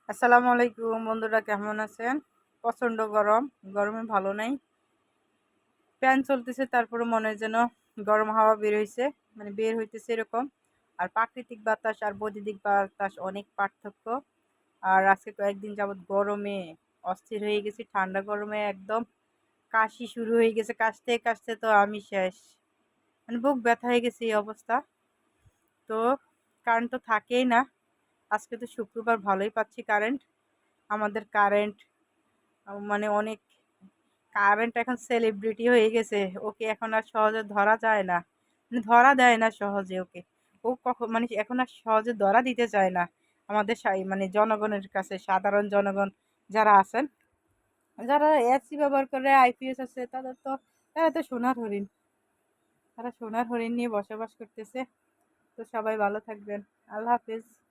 আসসালামু আলাইকুম বন্ধুরা, কেমন আছেন? প্রচণ্ড গরম, গরমে ভালো নাই। ফ্যান চলতেছে, তারপরে মনে হয় যেন গরম হাওয়া বের হইতেছে এরকম। আর প্রাকৃতিক বাতাস আর বৈদ্যুতিক বাতাস অনেক পার্থক্য। আর আজকে কয়েকদিন যাবৎ গরমে অস্থির হয়ে গেছি, ঠান্ডা গরমে একদম কাশি শুরু হয়ে গেছে। কাশতে কাশতে তো আমি শেষ, মানে বুক ব্যথা হয়ে গেছে এই অবস্থা। তো কারেন্ট তো থাকেই না। আজকে তো শুক্রবার, ভালোই পাচ্ছি কারেন্ট। আমাদের কারেন্ট মানে অনেক, কারেন্ট এখন সেলিব্রিটি হয়ে গেছে। ওকে এখন আর সহজে ধরা যায় না, মানে ধরা দেয় না সহজে ওকে। ও কখন মানে এখন আর সহজে ধরা দিতে চায় না আমাদের মানে জনগণের কাছে। সাধারণ জনগণ যারা আছেন, যারা এসি ব্যবহার করে, আইপিএস আছে, তারা তো সোনার হরিণ। তারা সোনার হরিণ নিয়ে বসবাস করতেছে। তো সবাই ভালো থাকবেন। আল্লাহ হাফিজ।